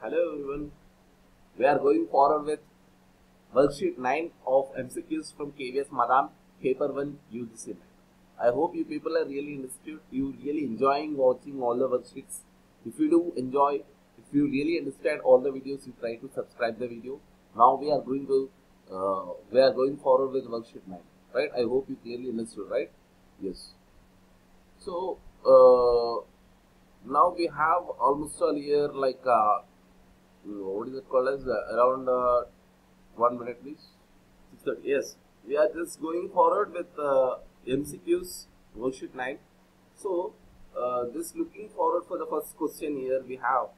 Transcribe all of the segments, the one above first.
Hello everyone. We are going forward with worksheet 9 of MCQs from KVS Madam, paper 1 UGC. I hope you people are really interested. You really enjoying watching all the worksheets. If you do enjoy, if you really understand all the videos, you try to subscribe the video. Now we are going forward with worksheet 9. Right? I hope you clearly understood. Right? Yes. So now we have almost a year what is it called as around 1 minute please. 6:30. Yes, we are just going forward with MCQs worksheet 9. So just looking forward for the first question here, we have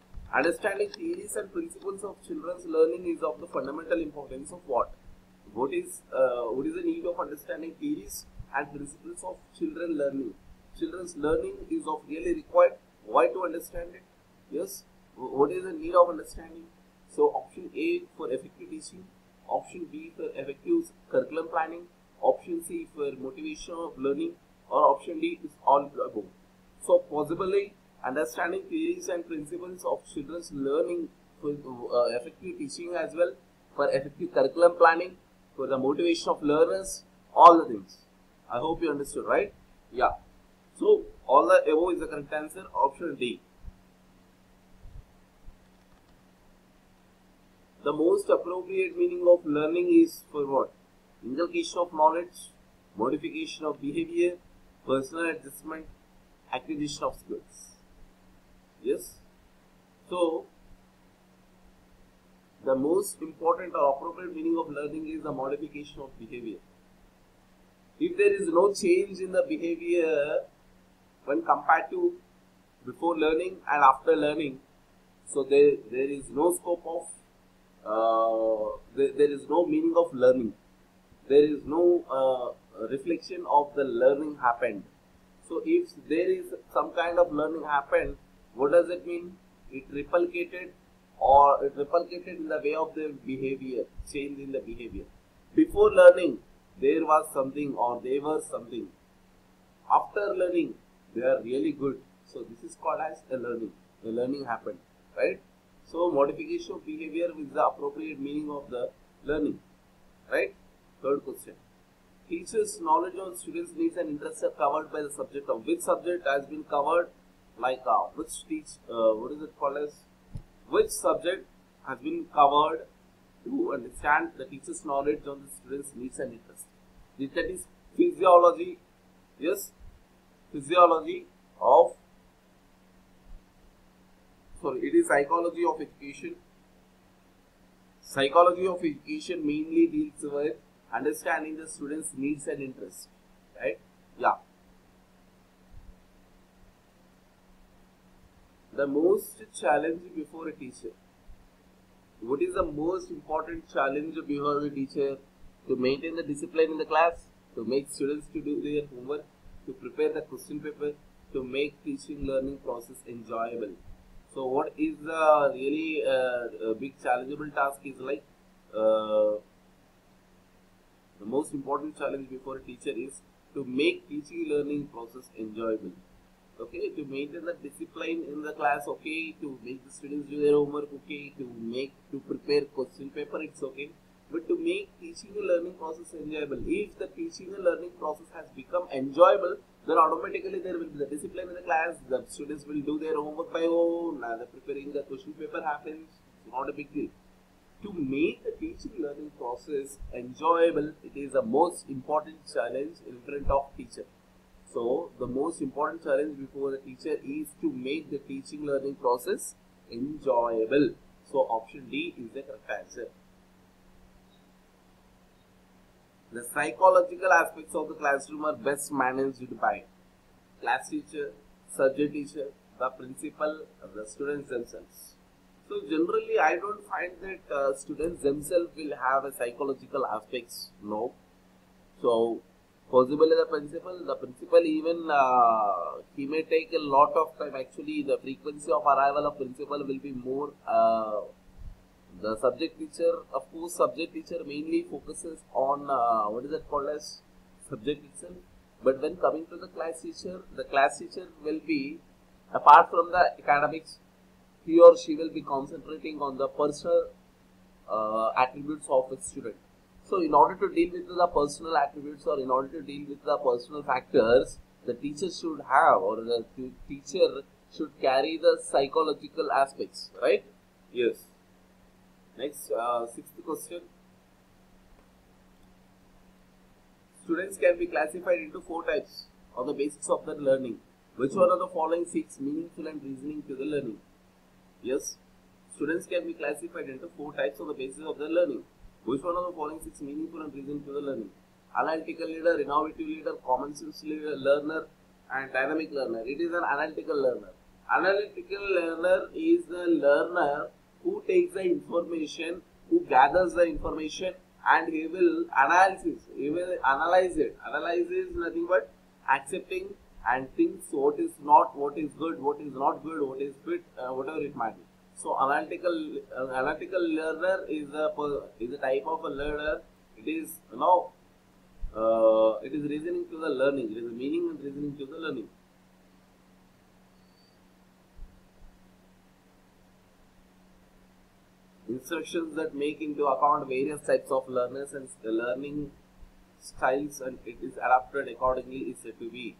understanding theories and principles of children's learning is of the fundamental importance of what is the need of understanding theories and principles of children learning. Children's learning is of really required. Why to understand it? Yes. What is the need of understanding? So option A for effective teaching, option B for effective curriculum planning, option C for motivation of learning, or option D is all above. So possibly understanding theories and principles of children's learning for effective teaching as well, for effective curriculum planning, for the motivation of learners, all the things. I hope you understood, right? Yeah. So all the above is the correct answer, option D. The most appropriate meaning of learning is for what? Inculcation of knowledge, modification of behavior, personal adjustment, acquisition of skills. Yes. So, the most important or appropriate meaning of learning is the modification of behavior. If there is no change in the behavior when compared to before learning and after learning, so there is no scope of there is no meaning of learning. There is no reflection of the learning happened. So if there is some kind of learning happened, what does it mean? It replicated in the way of their behavior, change in the behavior. Before learning, there was something or they were something. After learning, they are really good. So this is called as a learning. The learning happened, right? So modification of behavior is the appropriate meaning of the learning, right? Third question. Teachers' knowledge on students' needs and interests are covered by the subject of which subject has been covered, what is it called as? Which subject has been covered to understand the teacher's knowledge on the students' needs and interests? That is physiology. Yes, physiology of. It is psychology of education. Psychology of education mainly deals with understanding the students' needs and interests, right? Yeah. The most challenge before a teacher. What is the most important challenge before the teacher? To maintain the discipline in the class, to make students to do their homework, to prepare the question paper, to make teaching learning process enjoyable. So what is the really big challengeable task is like the most important challenge before a teacher is to make teaching learning process enjoyable. Okay, to maintain the discipline in the class, okay, to make the students do their homework, okay, to prepare question paper, it's okay. But to make teaching and learning process enjoyable, if the teaching and learning process has become enjoyable, then automatically there will be the discipline in the class, the students will do their homework by own, the preparing the question paper happens, it's not a big deal. To make the teaching learning process enjoyable, it is the most important challenge in front of teacher. So, the most important challenge before the teacher is to make the teaching learning process enjoyable. So, option D is the correct answer. The psychological aspects of the classroom are best managed by class teacher, subject teacher, the principal, the students themselves. So generally, I don't find that students themselves will have a psychological aspects. No. So possibly the principal even he may take a lot of time. Actually, the frequency of arrival of principal will be more. The subject teacher, of course, subject teacher mainly focuses on what is that called as subject itself. But when coming to the class teacher will be apart from the academics, he or she will be concentrating on the personal attributes of a student. So, in order to deal with the personal attributes or in order to deal with the personal factors, the teacher should have or the teacher should carry the psychological aspects, right? Yes. Next, sixth question. Students can be classified into four types on the basis of their learning. Which one of the following seeks meaningful and reasoning to the learning? Yes. Students can be classified into four types on the basis of their learning. Which one of the following seeks meaningful and reasoning to the learning? Analytical leader, innovative leader, common sense learner, and dynamic learner. It is an analytical learner. Analytical learner is the learner who takes the information, who gathers the information, and he will analyze it. Analyze is nothing but accepting and thinks what is not, what is good, what is not good, what is fit, whatever it might be. So analytical learner is a type of a learner. It is it is reasoning to the learning. It is meaning and reasoning to the learning. Instructions that make into account various types of learners and learning styles, and it is adapted accordingly is said to be.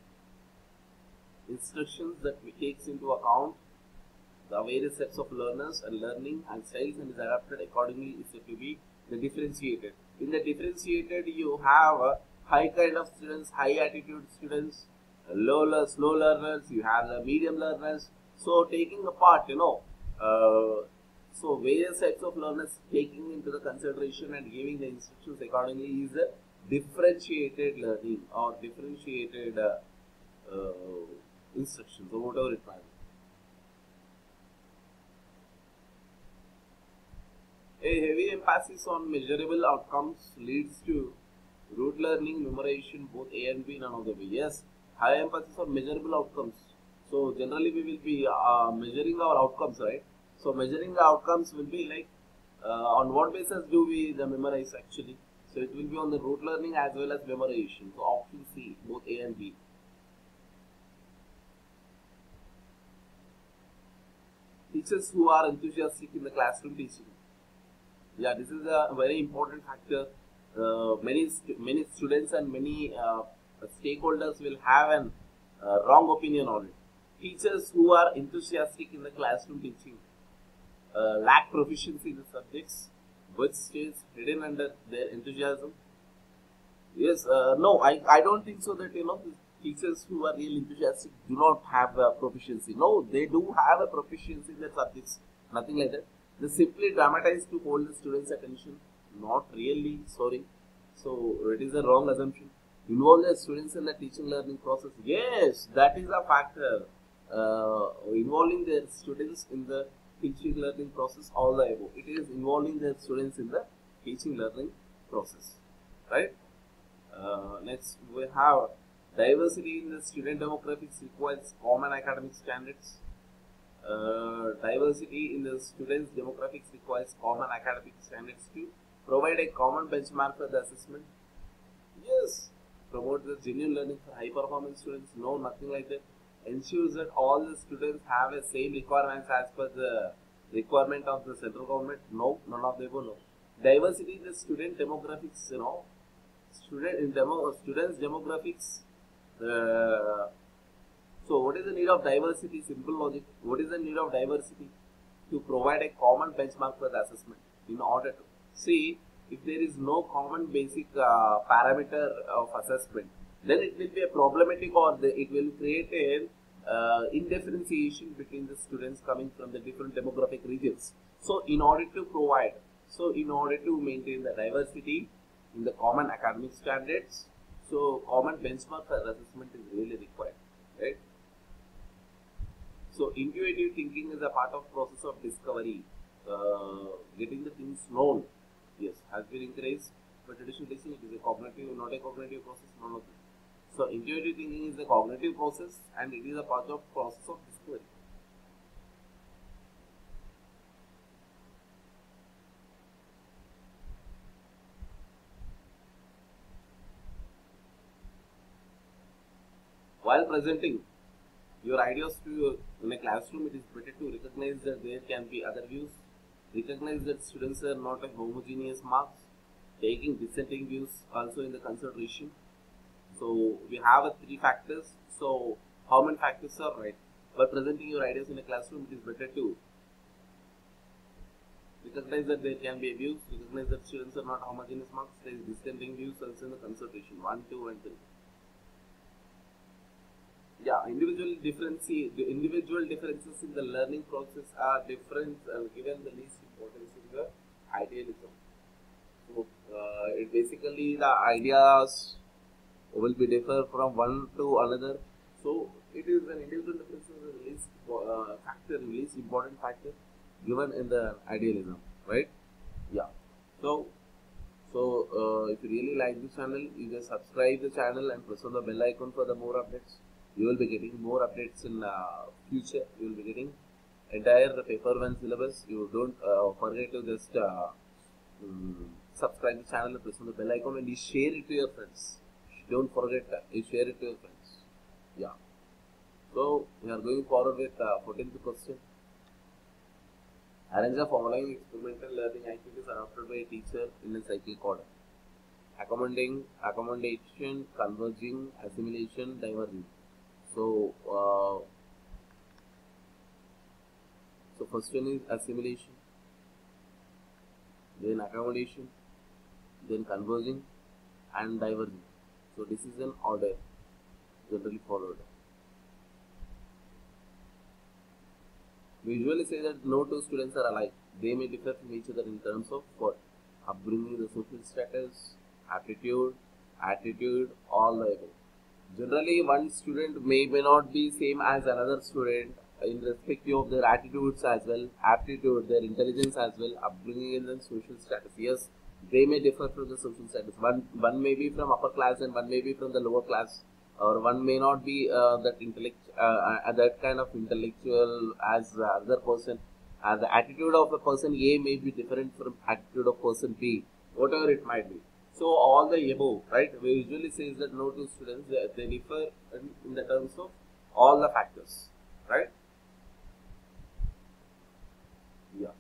Instructions that takes into account the various sets of learners and learning and styles and is adapted accordingly is said to be the differentiated. In the differentiated, you have a high kind of students, high attitude students, slow learners, you have the medium learners. So taking apart, so various types of learners taking into the consideration and giving the instructions accordingly is a differentiated learning or differentiated instructions or whatever it might be. A heavy emphasis on measurable outcomes leads to rote learning, memorization, both A and B, none of the B. Yes, high emphasis on measurable outcomes. So generally we will be measuring our outcomes, right? So measuring the outcomes will be like on what basis do we memorize actually? So it will be on the rote learning as well as memorization. So option C, both A and B. Teachers who are enthusiastic in the classroom teaching. Yeah, this is a very important factor. Many students and many stakeholders will have an wrong opinion on it. Teachers who are enthusiastic in the classroom teaching lack proficiency in the subjects, which stays hidden under their enthusiasm. Yes, no, I don't think so that the teachers who are really enthusiastic do not have a proficiency. No, they do have a proficiency in their subjects. Nothing like that. They simply dramatize to hold the students' attention. Not really, sorry. So it is a wrong assumption. Involve the students in the teaching learning process. Yes, that is a factor. Involving the students in the teaching learning process, all the above. It is involving the students in the teaching learning process, right? Next, we have diversity in the student demographics requires common academic standards. Diversity in the students demographics requires common academic standards to provide a common benchmark for the assessment. Yes. Promote the genuine learning for high performance students. No, nothing like that. Ensures that all the students have the same requirements as per the requirement of the central government. No, none of them. No. Diversity in the student demographics. Students demographics. So what is the need of diversity? Simple logic. What is the need of diversity? To provide a common benchmark for the assessment. In order to see if there is no common basic parameter of assessment, then it will be a problematic or it will create a indifferentiation between the students coming from the different demographic regions. So in order to maintain the diversity in the common academic standards, so common benchmark for assessment is really required, right? So intuitive thinking is a part of process of discovery, getting the things known. Yes, has been encouraged, but traditional teaching it is a cognitive, not a cognitive process, none of this. So intuitive thinking is a cognitive process and it is a part of process of discovery. While presenting, your ideas to your in a classroom, it is better to recognize that there can be other views, recognize that students are not a homogeneous marks, taking dissenting views also in the consideration. So we have a 3 factors. So how many factors are right? By presenting your ideas in a classroom, it is better to recognize that there can be views, recognize that students are not homogeneous marks, there is dissenting views also in the consideration 1, 2, and 3. Yeah, the individual differences in the learning process are different given the least importance in the idealism. So it basically the ideas will be differ from one to another. So it is an individual difference is the least least important factor given in the idealism, right? Yeah. So if you really like this channel, you just subscribe the channel and press on the bell icon for the more updates. You will be getting more updates in future. You will be getting entire paper 1 syllabus. You don't forget to just subscribe the channel and press on the bell icon, and you share it to your friends. Don't forget that you share it to your friends. Yeah. So we are going forward with 14th question. Arrange the following experimental learning activities adopted by a teacher in a cyclic order: accommodation, converging, assimilation, diverging. So first one is assimilation, then accommodation, then converging, and diverging. So this is an order generally followed. We usually say that no two students are alike. They may differ from each other in terms of what? Upbringing, the social status, aptitude, attitude, all the above. Generally, one student may not be same as another student in respect of their attitudes as well, aptitude, their intelligence as well, upbringing and then social status. Yes, they may differ from the social status. One may be from upper class and one may be from the lower class, or one may not be that kind of intellectual as the other person. The attitude of a person A may be different from attitude of person B, whatever it might be. So all the above, right? We usually say that no two students they differ in the terms of all the factors, right? Yeah.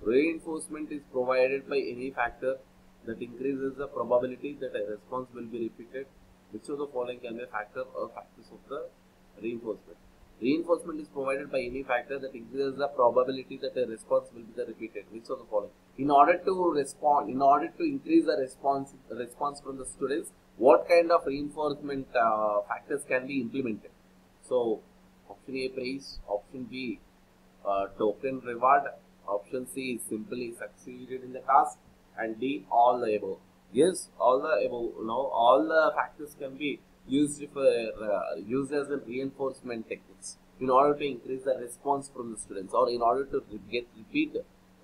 Reinforcement is provided by any factor that increases the probability that a response will be repeated. Which of the following can be a factor or factors of the reinforcement? Reinforcement is provided by any factor that increases the probability that a response will be repeated. Which of the following? In order to increase the response from the students, what kind of reinforcement factors can be implemented? So, option A, praise; option B, token reward; option C, simply succeeded in the task; and D, all the above. Yes, all the above. Now, all the factors can be used as a reinforcement techniques in order to increase the response from the students, or in order to get repeat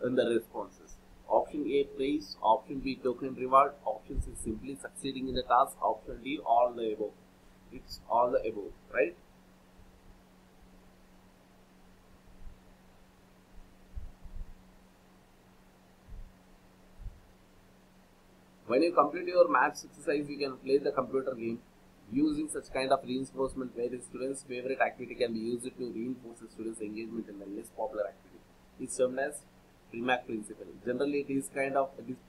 in the responses. Option A, praise; option B, token reward; option C, simply succeeding in the task; option D, all the above. It's all the above, right? When you complete your maths exercise, you can play the computer game using such kind of reinforcement where the students' favorite activity can be used to reinforce the students' engagement in the less popular activity. It's termed as Premack principle. Generally, this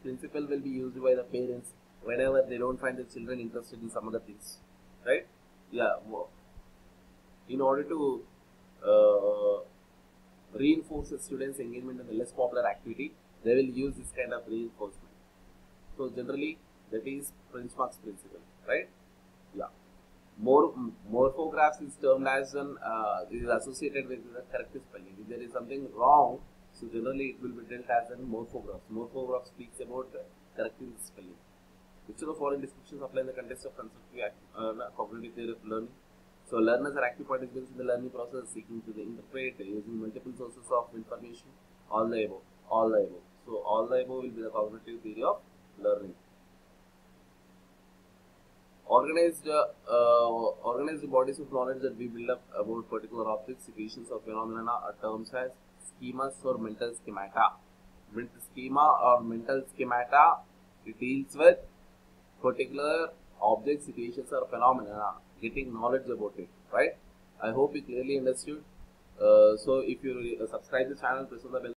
principle will be used by the parents whenever they don't find the children interested in some other things, right? Yeah. In order to reinforce the students' engagement in the less popular activity, they will use this kind of reinforcement. So generally, that is Premack's principle, right? Yeah. Morphographs is termed as is associated with the corrective spelling. If there is something wrong, so generally it will be dealt as a morphograph. Morphograph speaks about correcting spelling. Which of the following descriptions apply in the context of constructive cognitive theory of learning? So learners are active participants in the learning process, seeking to interpret using multiple sources of information. All the above. All the above. So all the above will be the cognitive theory of learning. Organized bodies of knowledge that we build up about particular objects, situations, or phenomena are termed as schemas or mental schemata. Schema or mental schemata, it deals with particular objects, situations, or phenomena, getting knowledge about it, right? I hope you clearly understood. So if you subscribe the channel, press on the bell